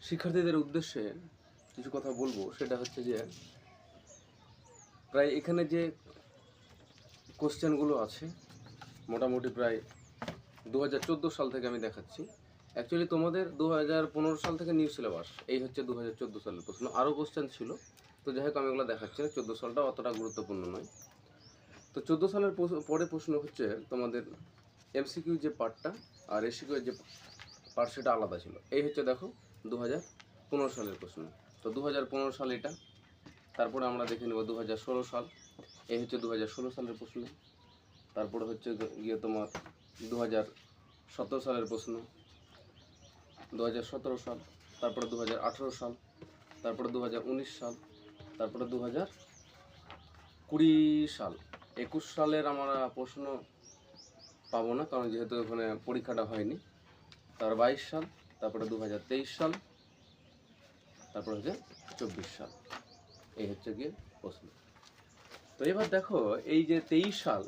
শিক্ষার্থীদের উদ্দেশ্যে কিছু কথা বলবো, সেটা হচ্ছে যে প্রায় এখানে যে কোশ্চেনগুলো আছে মোটামুটি প্রায় 2014 সাল থেকে আমি দেখাচ্ছি। অ্যাকচুয়ালি তোমাদের 2015 সাল থেকে নিউ সিলেবাস, এই হচ্ছে 2014 সালের প্রশ্ন। আরও কোশ্চেন ছিল, তো যাই হোক আমি ওগুলো দেখাচ্ছি না। 14 সালটা অতটা গুরুত্বপূর্ণ নয়। তো 14 সালের পরে প্রশ্ন হচ্ছে তোমাদের এমসিকিউ যে পার্টটা আর এসিকিউ যে পার্ট সেটা আলাদা ছিল। এই হচ্ছে দেখো 2015 সালের প্রশ্ন। তো 2015 সাল এটা। তারপরে আমরা দেখে নেব 2016 সাল। এই হচ্ছে 2016 সালের প্রশ্ন। তারপরে হচ্ছে গিয়ে তোমার 2017 সালের প্রশ্ন, 2017 সাল, তারপরে 2018 সাল, তারপরে 2019 সাল, তারপরে 2020 সাল। 21 সালের আমরা প্রশ্ন পাবো না, কারণ যেহেতু ওখানে পরীক্ষাটা হয়নি। তার 22 সাল, তারপরে 2023 সাল, তারপরে হচ্ছে 24 সাল। এই হচ্ছে গিয়ে প্রশ্ন। তো এবার দেখো এই যে 23 সাল,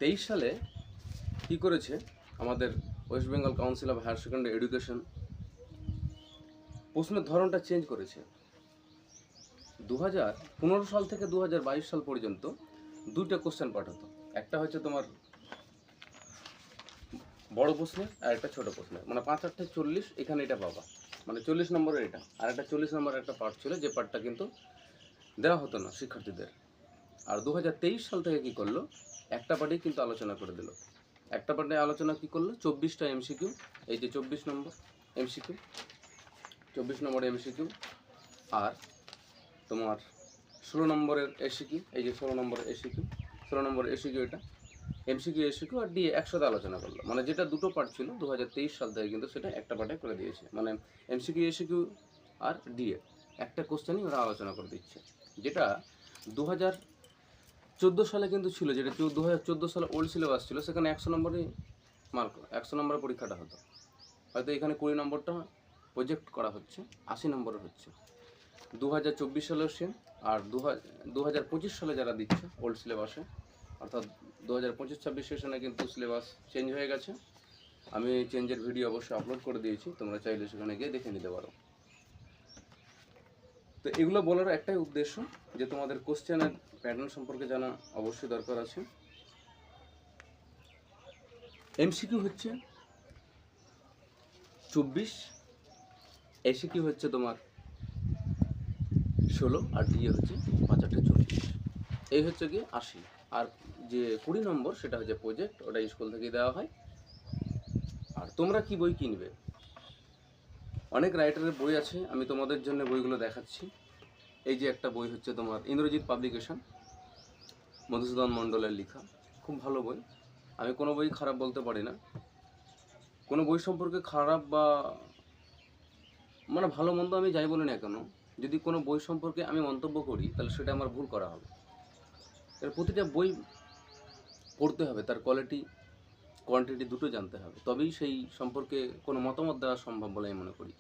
23 সালে কি করেছে আমাদের West Bengal council of higher secondary education, প্রশ্নের ধরনটা চেঞ্জ করেছে। 2015 সাল থেকে 2022 সাল পর্যন্ত দুইটা কোশ্চেন পাঠাতো। একটা হচ্ছে তোমার বড় প্রশ্নের আর একটা ছোট প্রশ্নের, মানে 5-8 40, এখানে এটা পাবা, মানে 40 নম্বরের এটা। আর একটা 40 নম্বরের একটা পার্ট ছিল, যে পার্টটা কিন্তু দেওয়া হতো না শিক্ষার্থীদের। আর 2023 সাল থেকে কি করলো, একটা পার্টেই কিন্তু আলোচনা করে দিল। একটা পার্টে আলোচনা কি করলো, 24টা এমসিকিউ। এই যে 24 নম্বর এমসিকিউ, 24 নম্বর এমসিকিউ, আর তোমার 16 নম্বরের এসিকিউ। এই যে 16 নম্বরের এসিকিউ, 16 নম্বরের এসিকিউ এটা। এমসিকিউ এসিকিউ আর ডিএ একসাথে আলোচনা করলো, মানে যেটা দুটো পার্ট ছিল 2023 সাল থেকে কিন্তু সেটা একটা পার্টে করে দিয়েছে। মানে এমসিকিউ এসিকিউ আর ডিএ একটা কোশ্চেনই ওরা আলোচনা করে দিচ্ছে। যেটা 2014 সালে কিন্তু ছিল, যেটা 2014 সালে ওল্ড সিলেবাস ছিল, সেখানে 100 নম্বরই মার্ক, 100 নম্বরের পরীক্ষাটা হতো। হয়তো এখানে 20 নম্বরটা প্রজেক্ট করা হচ্ছে, 80 নম্বরের হচ্ছে। 2024 সালেও সেম। আর 2025 সালে যারা দিচ্ছে ওল্ড সিলেবাসে, অর্থাৎ 2025-26 সেশনে কিন্তু সিলেবাস চেঞ্জ হয়ে গেছে। আমি চেঞ্জের ভিডিও অবশ্যই আপলোড করে দিয়েছি, তোমরা চাইলে সেখানে গিয়ে দেখে নিতে পারো। তো এগুলো বলার একটাই উদ্দেশ্য যে তোমাদের কোশ্চেনের প্যাটার্ন সম্পর্কে জানা অবশ্যই দরকার আছে। এমসিকিউ হচ্ছে 24, এসিকিউ হচ্ছে তোমার 16, আর ডিএ হচ্ছে 5-8 40। এই হচ্ছে গিয়ে 80। আর যে 20 নম্বর সেটা হচ্ছে প্রজেক্ট, ওটা স্কুল থেকে দেওয়া হয়। আর তোমরা কি বই কিনবে, অনেক রাইটারের বই আছে, আমি তোমাদের জন্য বইগুলো দেখাচ্ছি। এই যে একটা বই হচ্ছে তোমার ইন্দ্রজিৎ পাবলিকেশন, মধুসূদন মণ্ডলের লেখা, খুব ভালো বই। আমি কোনো বই খারাপ বলতে পারি না। কোনো বই সম্পর্কে খারাপ বা মানে ভালো মন্দ আমি যাই বলি না কেন, যদি কোনো বই সম্পর্কে আমি মন্তব্য করি তাহলে সেটা আমার ভুল করা হবে। এর প্রতিটা বই পড়তে হবে, তার কোয়ালিটি কোয়ান্টিটি দুটো জানতে হবে, তবেই সেই সম্পর্কে কোনো মতামত দেওয়া সম্ভব বলে আমি মনে করি।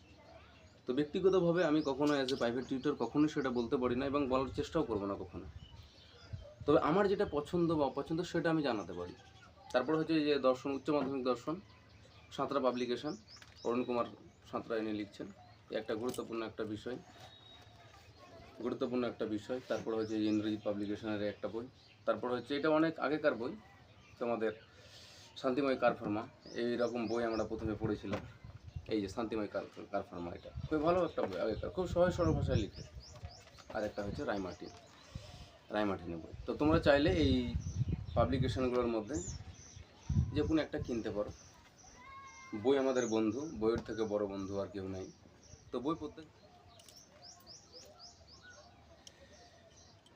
তো ব্যক্তিগতভাবে আমি কখনো অ্যাজ এ প্রাইভেট টিউটর কখনোই সেটা বলতে পারি না, এবং বলার চেষ্টাও করবো না কখনো। তবে আমার যেটা পছন্দ বা অপছন্দ সেটা আমি জানাতে পারি। তারপর হচ্ছে যে দর্শন, উচ্চ মাধ্যমিক দর্শন, সাঁতরা পাবলিকেশন, অরুণ কুমার সাঁতরা এনে লিখছেন, একটা গুরুত্বপূর্ণ একটা বিষয়। তারপর হচ্ছে ইন্দ্রজিৎ পাবলিকেশনের একটা বই। তারপর হচ্ছে এটা অনেক আগেকার বই, তোমাদের শান্তিময় কারফার্মা, এইরকম বই আমরা প্রথমে পড়েছিলাম। এই যে শান্তিময় কারফার্মা, এটা খুব ভালো একটা বই, আগেকার, খুব সহজ সরল ভাষায় লিখে। আর একটা হচ্ছে রায়মার্টিনের বই। তো তোমরা চাইলে এই পাবলিকেশনগুলোর মধ্যে যে কোনো একটা কিনতে পারো। বই আমাদের বন্ধু, বইয়ের থেকে বড় বন্ধু আর কেউ নাই। তো বই পড়তে,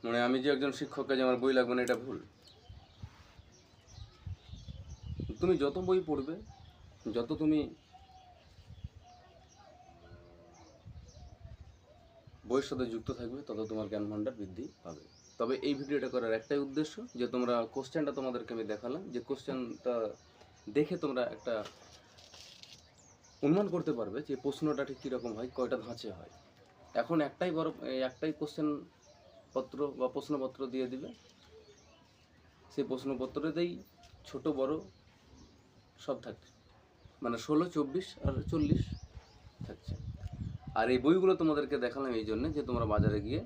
মানে আমি যে একজন শিক্ষককে যে আমার বই লাগবে না এটা ভুল। তুমি যত বই পড়বে, যত তুমি বইয়ের সাথে যুক্ত থাকবে, তত তোমার জ্ঞান ভাণ্ডার বৃদ্ধি পাবে। তবে এই ভিডিওটা করার একটাই উদ্দেশ্য যে তোমরা কোশ্চেনটা তোমাদেরকে আমি দেখালাম, যে কোশ্চেনটা দেখে তোমরা একটা অনুমান করতে পারবে যে প্রশ্নটা ঠিক কীরকম হয়, কয়টা ধাঁচে হয়। এখন একটাই কোশ্চেন পত্র বা প্রশ্নপত্র দিয়ে দিবে, সেই প্রশ্নপত্রতেই ছোট বড় সব থাকছে, মানে 16, 24 আর 40 থাকছে। আর এই বইগুলো তোমাদেরকে দেখালাম এই জন্যে যে তোমরা বাজারে গিয়ে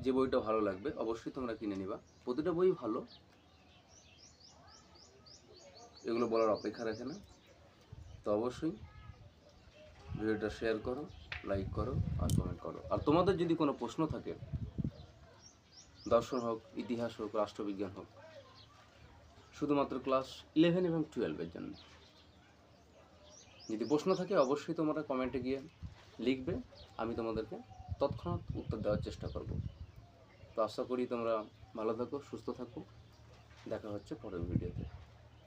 যে বইটা ভালো লাগবে অবশ্যই তোমরা কিনে নিবা। প্রতিটা বই ভালো, এগুলো বলার অপেক্ষা রাখে না। তো অবশ্যই ভিডিওটা শেয়ার করো, লাইক করো আর কমেন্ট করো। আর তোমাদের যদি কোনো প্রশ্ন থাকে, দর্শন হোক, ইতিহাস হোক, রাষ্ট্রবিজ্ঞান হোক, শুধুমাত্র ক্লাস 11 এবং 12-এর জন্য যদি প্রশ্ন থাকে অবশ্যই তোমরা কমেন্টে গিয়ে লিখবে, আমি তোমাদেরকে তৎক্ষণাৎ উত্তর দেওয়ার চেষ্টা করব। তো আশা করি তোমরা ভালো থাকো, সুস্থ থাকো, দেখা হচ্ছে পরের ভিডিওতে।